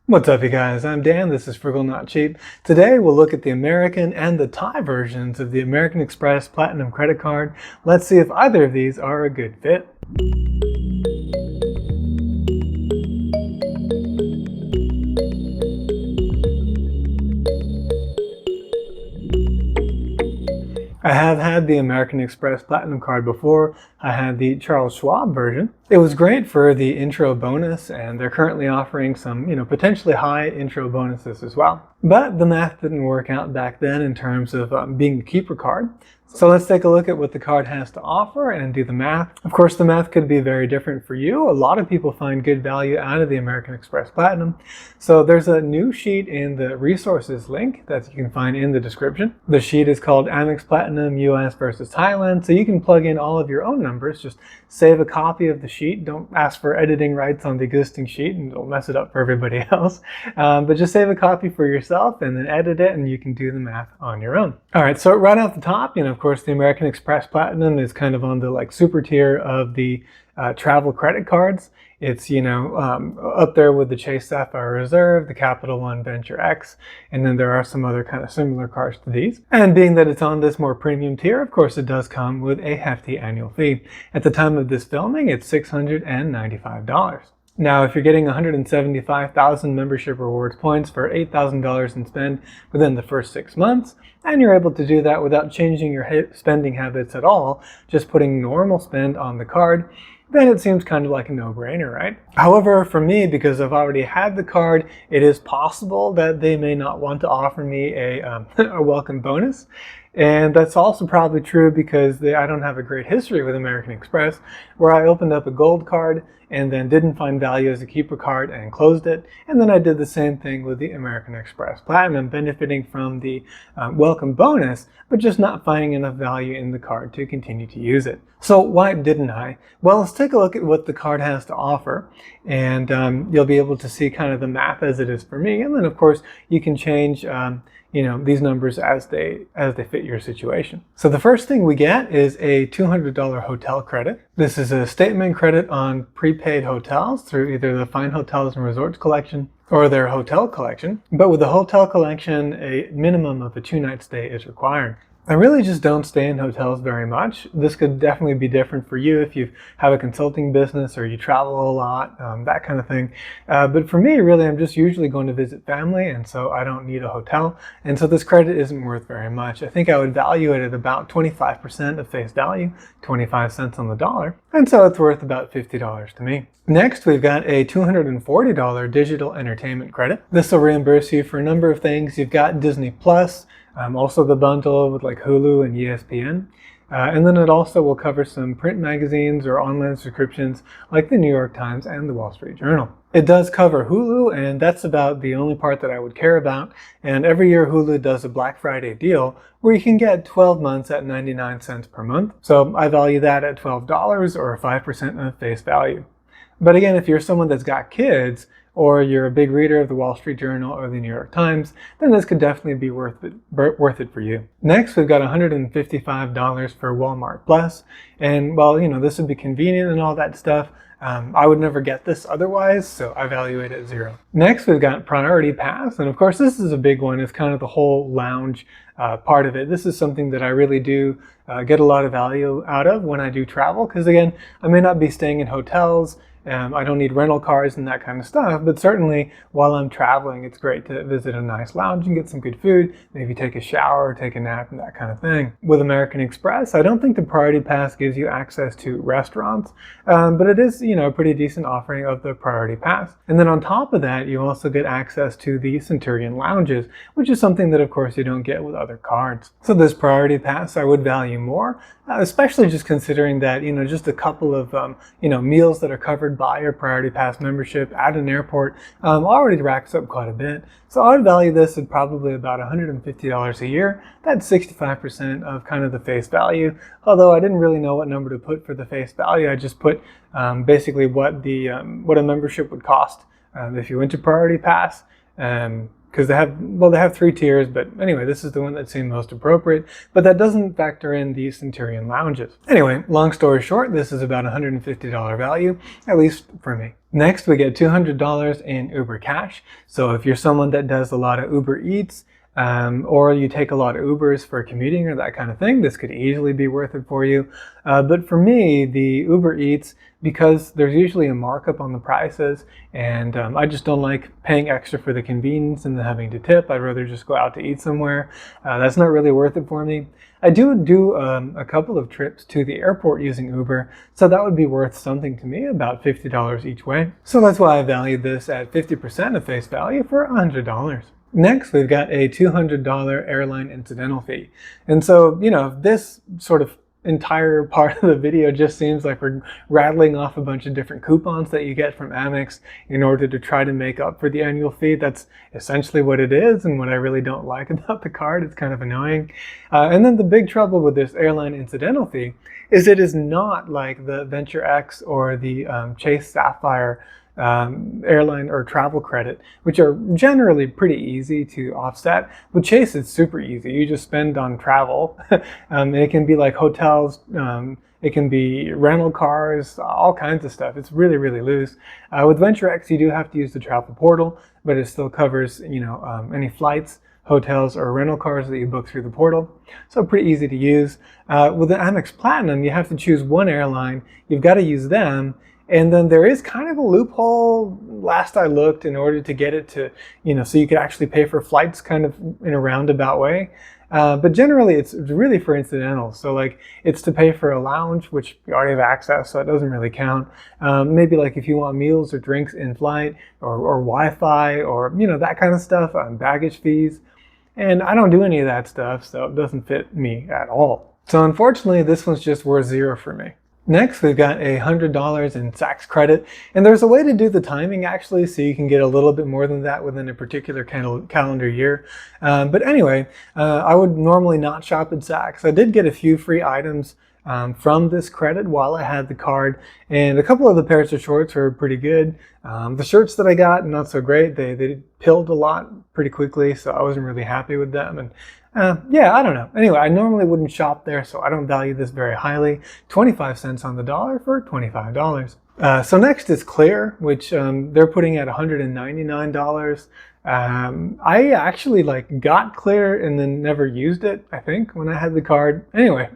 What's up, you guys? I'm Dan. This is Frugal Not Cheap. Today we'll look at the American and the Thai versions of the American Express Platinum credit card. Let's see if either of these are a good fit. I have had the American Express Platinum card before. I had the Charles Schwab version. It was great for the intro bonus, and they're currently offering some, potentially high intro bonuses as well. But the math didn't work out back then in terms of being a keeper card. So let's take a look at what the card has to offer and do the math. Of course, the math could be very different for you. A lot of people find good value out of the American Express Platinum. So there's a new sheet in the resources link that you can find in the description. The sheet is called Amex Platinum US versus Thailand. So you can plug in all of your own numbers. Just save a copy of the sheet. Don't ask for editing rights on the existing sheet and it'll mess it up for everybody else. But just save a copy for yourself and then edit it and you can do the math on your own. All right, so right off the top, of course, the American Express Platinum is kind of on the super tier of the travel credit cards. It's, up there with the Chase Sapphire Reserve, the Capital One Venture X, and then there are some other kind of similar cards to these. And being that it's on this more premium tier, of course, it does come with a hefty annual fee. At the time of this filming, it's $695. Now, if you're getting 175,000 membership rewards points for $8,000 in spend within the first 6 months, and you're able to do that without changing your spending habits at all, just putting normal spend on the card, then it seems kind of like a no-brainer, right? However, for me, because I've already had the card, it is possible that they may not want to offer me a welcome bonus. And that's also probably true because I don't have a great history with American Express, where I opened up a gold card and then didn't find value as a keeper card and closed it. And then I did the same thing with the American Express Platinum, benefiting from the welcome bonus, but just not finding enough value in the card to continue to use it. So why didn't I? Well, let's take a look at what the card has to offer, and you'll be able to see kind of the math as it is for me. And then, of course, you can change these numbers as they fit your situation. So the first thing we get is a $200 hotel credit. This is a statement credit on prepaid hotels through either the Fine Hotels and Resorts collection or their hotel collection. But with the hotel collection, a minimum of a 2-night stay is required. I really just don't stay in hotels very much. This could definitely be different for you if you have a consulting business or you travel a lot, that kind of thing. But for me, really, I'm just usually going to visit family, and so I don't need a hotel. And so this credit isn't worth very much. I think I would value it at about 25% of face value, 25 cents on the dollar. And so it's worth about $50 to me. Next, we've got a $240 digital entertainment credit. This will reimburse you for a number of things. You've got Disney Plus, also the bundle with like Hulu and ESPN. And then it also will cover some print magazines or online subscriptions like the New York Times and the Wall Street Journal. It does cover Hulu, and that's about the only part that I would care about. And every year Hulu does a Black Friday deal where you can get 12 months at 99 cents per month. So I value that at $12 or 5% of face value. But again, if you're someone that's got kids, or you're a big reader of the Wall Street Journal or the New York Times, then this could definitely be worth it for you. Next, we've got $155 for Walmart Plus. And while, this would be convenient and all that stuff, I would never get this otherwise, so I value it at $0. Next, we've got Priority Pass. And of course, this is a big one. It's kind of the whole lounge part of it. This is something that I really do get a lot of value out of when I do travel, because again, I may not be staying in hotels. I don't need rental cars and that kind of stuff, but certainly while I'm traveling, it's great to visit a nice lounge and get some good food, maybe take a shower, take a nap, and that kind of thing. With American Express, I don't think the Priority Pass gives you access to restaurants, but it is, a pretty decent offering of the Priority Pass. And then on top of that, you also get access to the Centurion lounges, which is something that, of course, you don't get with other cards. So this Priority Pass I would value more, especially just considering that, just a couple of, meals that are covered by your Priority Pass membership at an airport already racks up quite a bit. So I would value this at probably about $150 a year. That's 65% of kind of the face value. Although I didn't really know what number to put for the face value. I just put basically what a membership would cost if you went to Priority Pass. because they have 3 tiers, but anyway, this is the one that seemed most appropriate, but that doesn't factor in the Centurion lounges. Anyway, long story short, this is about $150 value, at least for me. Next, we get $200 in Uber Cash. So if you're someone that does a lot of Uber Eats, or you take a lot of Ubers for commuting or that kind of thing, this could easily be worth it for you. But for me, the Uber Eats, because there's usually a markup on the prices, and I just don't like paying extra for the convenience and then having to tip. I'd rather just go out to eat somewhere. That's not really worth it for me. I do a couple of trips to the airport using Uber, so that would be worth something to me, about $50 each way. So that's why I valued this at 50% of face value for $100. Next, we've got a $200 airline incidental fee. And so, this sort of entire part of the video just seems like we're rattling off a bunch of different coupons that you get from Amex in order to try to make up for the annual fee. That's essentially what it is, and what I really don't like about the card. It's kind of annoying. And then the big trouble with this airline incidental fee is it is not like the Venture X or the Chase Sapphire airline or travel credit, which are generally pretty easy to offset. With Chase, it's super easy. You just spend on travel. It can be like hotels, it can be rental cars, all kinds of stuff. It's really, really loose. With Venture X, you do have to use the travel portal, but it still covers, any flights, hotels, or rental cars that you book through the portal. So pretty easy to use. With the Amex Platinum, you have to choose one airline. You've got to use them. And then there is kind of a loophole, last I looked, in order to get it to, so you could actually pay for flights kind of in a roundabout way. But generally, it's really for incidentals. So like, it's to pay for a lounge, which you already have access, so it doesn't really count. Maybe like if you want meals or drinks in flight, or Wi-Fi, or, that kind of stuff, baggage fees. And I don't do any of that stuff, so it doesn't fit me at all. So unfortunately, this one's just worth $0 for me. Next, we've got $100 in Saks credit, and there's a way to do the timing actually, so you can get a little bit more than that within a particular calendar year. But anyway, I would normally not shop at Saks. I did get a few free items from this credit while I had the card, and a couple of the pairs of shorts were pretty good. The shirts that I got, not so great. They pilled a lot pretty quickly, so I wasn't really happy with them. And yeah, I don't know. Anyway, I normally wouldn't shop there, so I don't value this very highly. 25 cents on the dollar for $25. So next is Clear, which they're putting at $199. I actually got Clear and then never used it, I think, when I had the card. Anyway,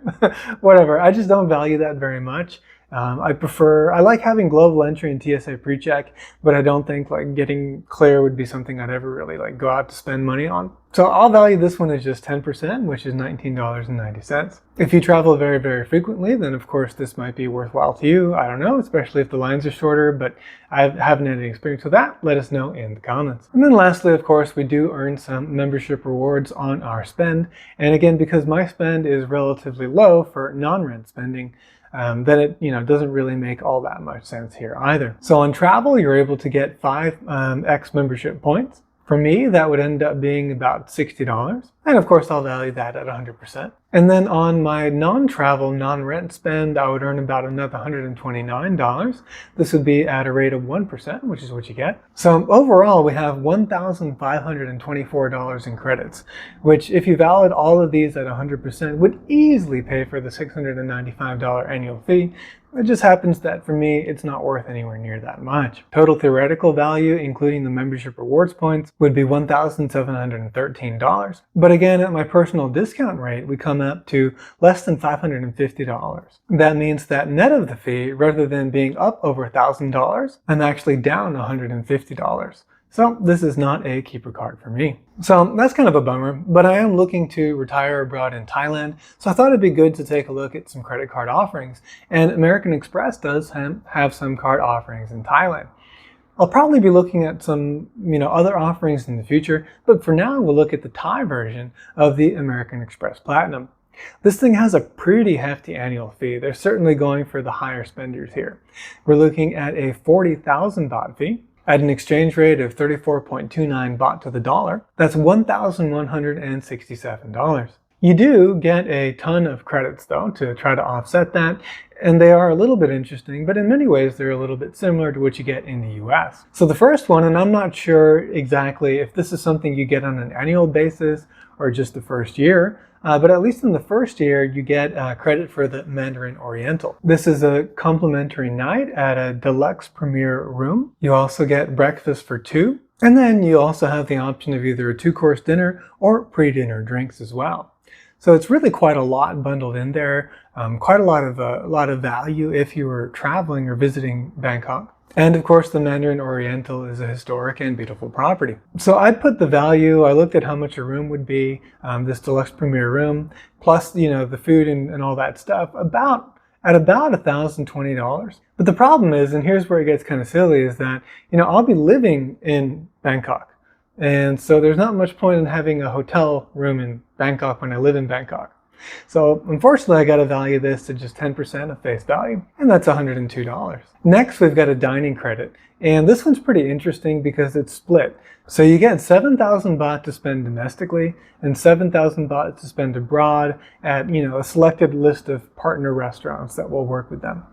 whatever. I just don't value that very much. I like having global entry and TSA pre-check, but I don't think getting Clear would be something I'd ever really go out to spend money on. So I'll value this one as just 10%, which is $19.90. If you travel very, very frequently, then of course this might be worthwhile to you. I don't know, especially if the lines are shorter, but I haven't had any experience with that. Let us know in the comments. And then lastly, of course, we do earn some membership rewards on our spend. And again, because my spend is relatively low for non-rent spending, then it doesn't really make all that much sense here either. So on travel, you're able to get 5x membership points. For me, that would end up being about $60. And of course, I'll value that at 100%. And then on my non-travel, non-rent spend, I would earn about another $129. This would be at a rate of 1%, which is what you get. So overall, we have $1,524 in credits, which if you valid all of these at 100% would easily pay for the $695 annual fee. It just happens that for me, it's not worth anywhere near that much. Total theoretical value, including the membership rewards points, would be $1,713. But again, at my personal discount rate, we come up to less than $550. That means that net of the fee, rather than being up over $1,000, I'm actually down $150. So this is not a keeper card for me. So that's kind of a bummer, but I am looking to retire abroad in Thailand, so I thought it'd be good to take a look at some credit card offerings. And American Express does have some card offerings in Thailand. I'll probably be looking at some other offerings in the future, but for now we'll look at the Thai version of the American Express Platinum. This thing has a pretty hefty annual fee. They're certainly going for the higher spenders here. We're looking at a 40,000 baht fee. At an exchange rate of 34.29 baht to the dollar, that's $1,167. You do get a ton of credits though to try to offset that, and they are a little bit interesting, but in many ways they're a little bit similar to what you get in the US. So the first one, and I'm not sure exactly if this is something you get on an annual basis or just the first year, but at least in the first year you get credit for the Mandarin Oriental. This is a complimentary night at a deluxe premier room. You also get breakfast for two, and then you also have the option of either a 2-course dinner or pre-dinner drinks as well. So it's really quite a lot bundled in there, quite a lot of value if you were traveling or visiting Bangkok. And of course, the Mandarin Oriental is a historic and beautiful property. So I put the value, I looked at how much a room would be, this deluxe premier room, plus the food and all that stuff, at about $1,020. But the problem is, and here's where it gets kind of silly, is that I'll be living in Bangkok. And so there's not much point in having a hotel room in Bangkok when I live in Bangkok. So unfortunately, I got to value this to just 10% of face value, and that's $102. Next, we've got a dining credit. And this one's pretty interesting because it's split. So you get 7,000 baht to spend domestically and 7,000 baht to spend abroad at a selected list of partner restaurants that will work with them.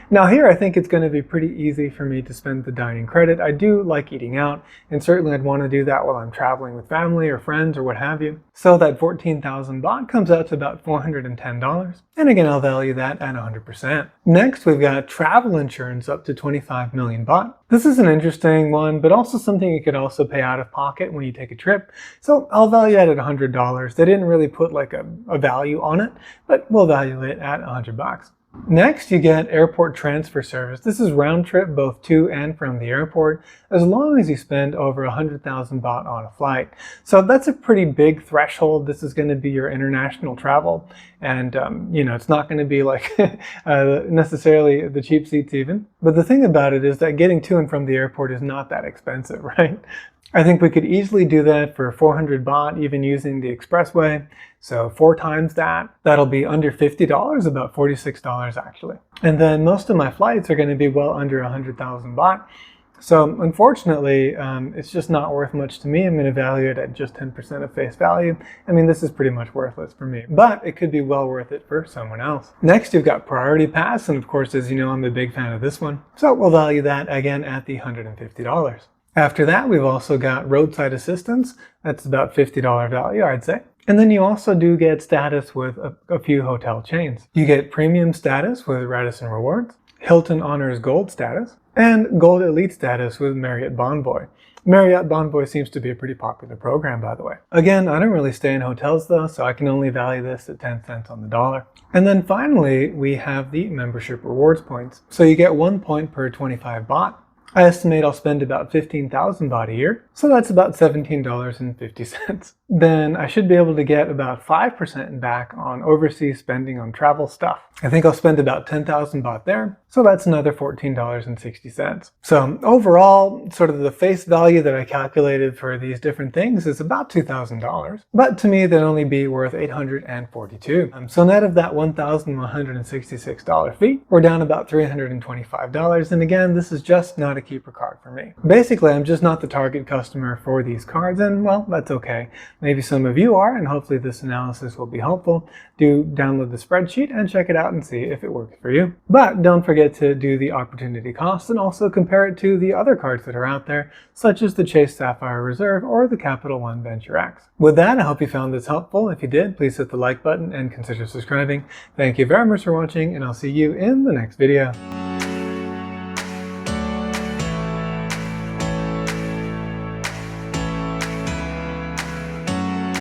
Now here I think it's going to be pretty easy for me to spend the dining credit. I do like eating out, and certainly I'd want to do that while I'm traveling with family or friends or what have you. So that 14,000 baht comes out to about $410. And again, I'll value that at 100%. Next, we've got travel insurance up to 25 million baht. This is an interesting one, but also something you could also pay out of pocket when you take a trip. So I'll value it at $100. They didn't really put like a value on it, but we'll value it at $100. Next, you get airport transfer service. This is round trip both to and from the airport, as long as you spend over 100,000 baht on a flight. So that's a pretty big threshold. This is going to be your international travel. And, it's not going to be like necessarily the cheap seats even. But the thing about it is that getting to and from the airport is not that expensive, right? I think we could easily do that for 400 baht, even using the expressway. So 4 times that, that'll be under $50, about $46 actually. And then most of my flights are going to be well under 100,000 baht. So unfortunately, it's just not worth much to me. I'm going to value it at just 10% of face value. I mean, this is pretty much worthless for me, but it could be well worth it for someone else. Next, you've got Priority Pass. And of course, as you know, I'm a big fan of this one. So we'll value that again at the $150. After that, we've also got roadside assistance. That's about $50 value, I'd say. And then you also do get status with a few hotel chains. You get premium status with Radisson Rewards, Hilton Honors Gold status, and Gold Elite status with Marriott Bonvoy. Marriott Bonvoy seems to be a pretty popular program, by the way. Again, I don't really stay in hotels though, so I can only value this at 10 cents on the dollar. And then finally, we have the membership rewards points. So you get 1 point per 25 baht. I estimate I'll spend about 15,000 baht a year, so that's about $17.50. Then I should be able to get about 5% back on overseas spending on travel stuff. I think I'll spend about 10,000 baht there, so that's another $14.60. So overall, sort of the face value that I calculated for these different things is about $2,000, but to me they'd only be worth $842. So net of that $1,166 fee, we're down about $325, and again, this is just not a keeper card for me. Basically, I'm just not the target customer for these cards, and well, that's okay. Maybe some of you are, and hopefully this analysis will be helpful. Do download the spreadsheet and check it out and see if it works for you. But don't forget to do the opportunity cost and also compare it to the other cards that are out there, such as the Chase Sapphire Reserve or the Capital One Venture X. With that, I hope you found this helpful. If you did, please hit the like button and consider subscribing. Thank you very much for watching, and I'll see you in the next video.